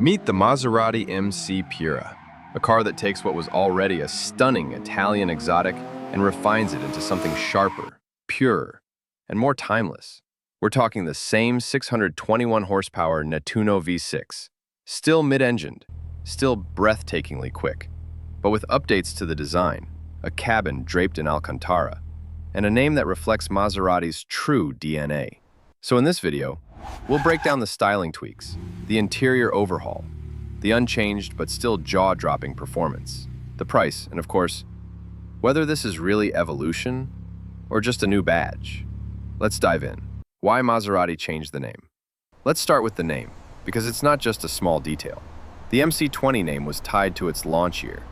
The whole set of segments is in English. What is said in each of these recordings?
Meet the Maserati MC Pura, a car that takes what was already a stunning Italian exotic and refines it into something sharper, purer, and more timeless. We're talking the same 621 horsepower Nettuno V6, still mid-engined, still breathtakingly quick, but with updates to the design, a cabin draped in Alcantara, and a name that reflects Maserati's true DNA. So in this video, we'll break down the styling tweaks, the interior overhaul, the unchanged but still jaw-dropping performance, the price, and of course, whether this is really evolution or just a new badge. Let's dive in. Why Maserati changed the name? Let's start with the name, because it's not just a small detail. The MC20 name was tied to its launch year,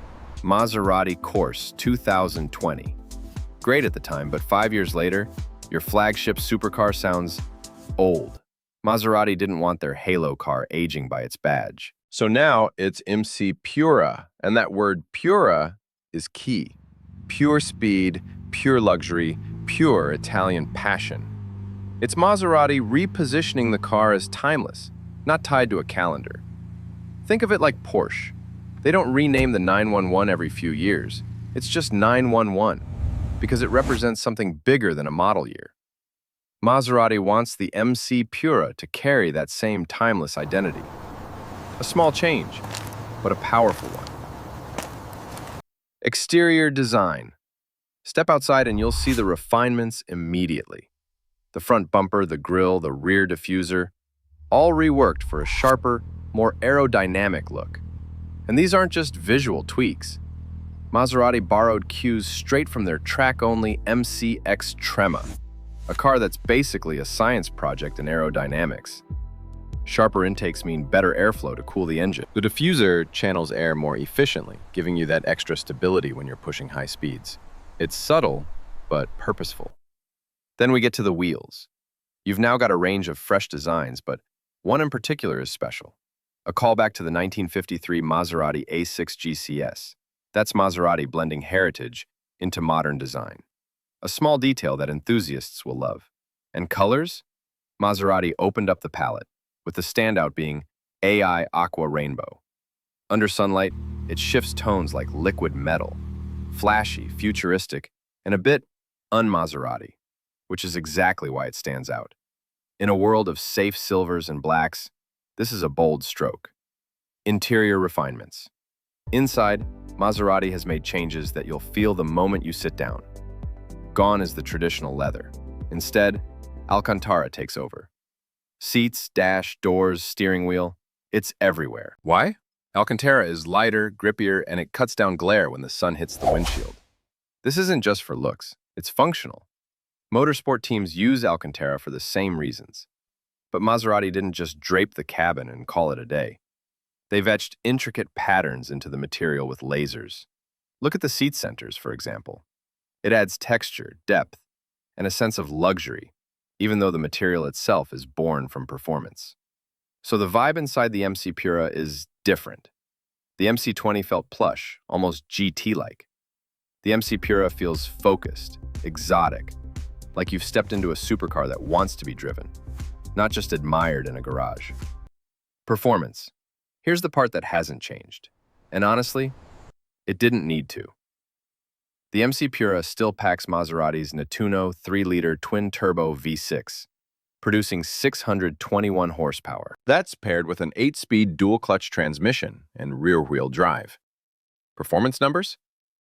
Maserati Corse 2020. Great at the time, but 5 years later, your flagship supercar sounds old. Maserati didn't want their halo car aging by its badge. So now it's MC Pura, and that word pura is key. Pure speed, pure luxury, pure Italian passion. It's Maserati repositioning the car as timeless, not tied to a calendar. Think of it like Porsche. They don't rename the 911 every few years. It's just 911, because it represents something bigger than a model year. Maserati wants the MC Pura to carry that same timeless identity. A small change, but a powerful one. Exterior design. Step outside and you'll see the refinements immediately. The front bumper, the grille, the rear diffuser, all reworked for a sharper, more aerodynamic look. And these aren't just visual tweaks. Maserati borrowed cues straight from their track-only MCX Trema, a car that's basically a science project in aerodynamics. Sharper intakes mean better airflow to cool the engine. The diffuser channels air more efficiently, giving you that extra stability when you're pushing high speeds. It's subtle, but purposeful. Then we get to the wheels. You've now got a range of fresh designs, but one in particular is special. A callback to the 1953 Maserati A6 GCS. That's Maserati blending heritage into modern design. A small detail that enthusiasts will love. And colors? Maserati opened up the palette, with the standout being AI Aqua Rainbow. Under sunlight, it shifts tones like liquid metal, flashy, futuristic, and a bit un-Maserati, which is exactly why it stands out. In a world of safe silvers and blacks, this is a bold stroke. Interior refinements. Inside, Maserati has made changes that you'll feel the moment you sit down. Gone is the traditional leather. Instead, Alcantara takes over. Seats, dash, doors, steering wheel, it's everywhere. Why? Alcantara is lighter, grippier, and it cuts down glare when the sun hits the windshield. This isn't just for looks, it's functional. Motorsport teams use Alcantara for the same reasons. But Maserati didn't just drape the cabin and call it a day. They've etched intricate patterns into the material with lasers. Look at the seat centers, for example. It adds texture, depth, and a sense of luxury, even though the material itself is born from performance. So the vibe inside the MC Pura is different. The MC20 felt plush, almost GT-like. The MC Pura feels focused, exotic, like you've stepped into a supercar that wants to be driven, not just admired in a garage. Performance. Here's the part that hasn't changed. And honestly, it didn't need to. The MC Pura still packs Maserati's Nettuno 3-liter twin-turbo V6, producing 621 horsepower. That's paired with an 8-speed dual-clutch transmission and rear-wheel drive. Performance numbers?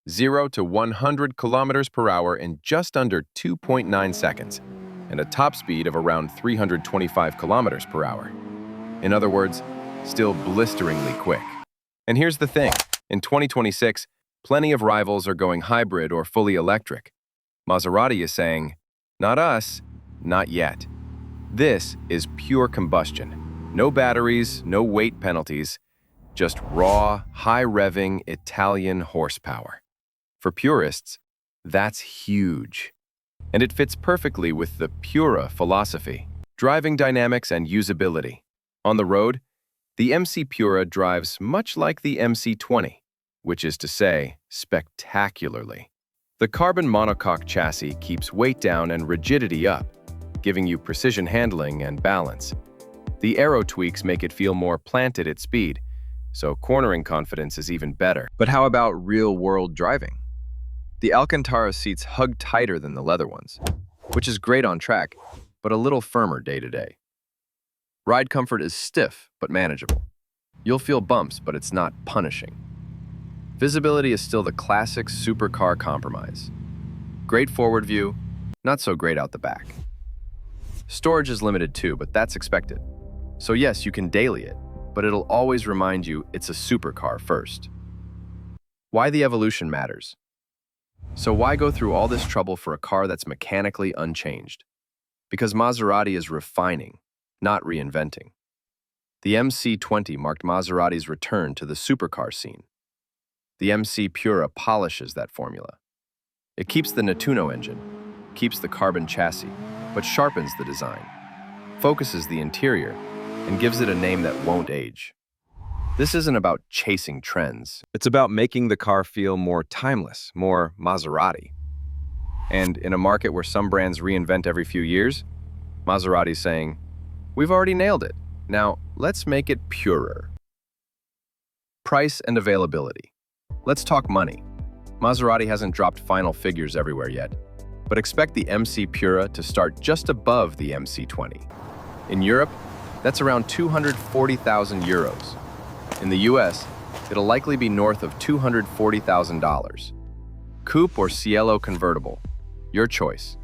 0 to 100 kilometers per hour in just under 2.9 seconds, and a top speed of around 325 kilometers per hour. In other words, still blisteringly quick. And here's the thing, in 2026, plenty of rivals are going hybrid or fully electric. Maserati is saying, not us, not yet. This is pure combustion. No batteries, no weight penalties, just raw, high-revving Italian horsepower. For purists, that's huge. And it fits perfectly with the Pura philosophy, driving dynamics and usability. On the road, the MC Pura drives much like the MC20, which is to say, spectacularly. The carbon monocoque chassis keeps weight down and rigidity up, giving you precision handling and balance. The aero tweaks make it feel more planted at speed, so cornering confidence is even better. But how about real-world driving? The Alcantara seats hug tighter than the leather ones, which is great on track, but a little firmer day to day. Ride comfort is stiff but manageable. You'll feel bumps, but it's not punishing. Visibility is still the classic supercar compromise. Great forward view, not so great out the back. Storage is limited too, but that's expected. So yes, you can daily it, but it'll always remind you it's a supercar first. Why the evolution matters. So why go through all this trouble for a car that's mechanically unchanged? Because Maserati is refining, not reinventing. The MC20 marked Maserati's return to the supercar scene. The MC Pura polishes that formula. It keeps the Nettuno engine, keeps the carbon chassis, but sharpens the design, focuses the interior, and gives it a name that won't age. This isn't about chasing trends. It's about making the car feel more timeless, more Maserati. And in a market where some brands reinvent every few years, Maserati's saying, "We've already nailed it. Now, let's make it purer." Price and availability. Let's talk money. Maserati hasn't dropped final figures everywhere yet, but expect the MC Pura to start just above the MC20. In Europe, that's around 240,000 euros. In the US, it'll likely be north of $240,000. Coupe or Cielo convertible, your choice.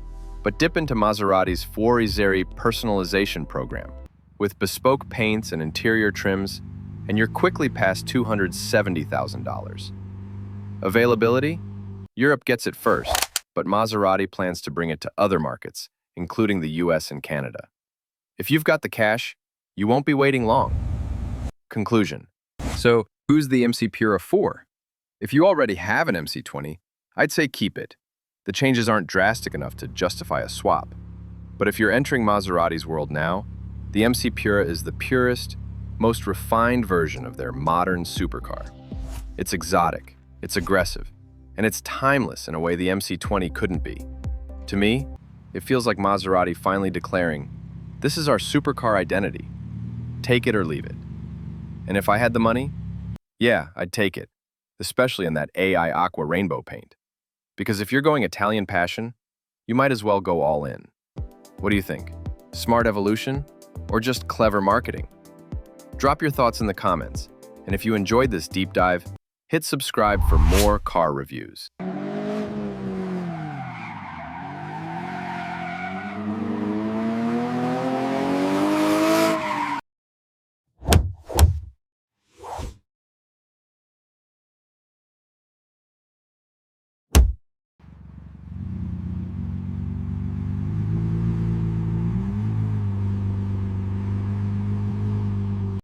But dip into Maserati's Fuoriseri personalization program. With bespoke paints and interior trims, and you're quickly past $270,000. Availability? Europe gets it first, but Maserati plans to bring it to other markets, including the US and Canada. If you've got the cash, you won't be waiting long. Conclusion. So, who's the MC Pura for? If you already have an MC20, I'd say keep it. The changes aren't drastic enough to justify a swap. But if you're entering Maserati's world now, the MC Pura is the purest, most refined version of their modern supercar. It's exotic, it's aggressive, and it's timeless in a way the MC20 couldn't be. To me, it feels like Maserati finally declaring, "This is our supercar identity. Take it or leave it." And if I had the money, yeah, I'd take it, especially in that AI aqua rainbow paint. Because if you're going Italian passion, you might as well go all in. What do you think? Smart evolution or just clever marketing? Drop your thoughts in the comments, and if you enjoyed this deep dive, hit subscribe for more car reviews.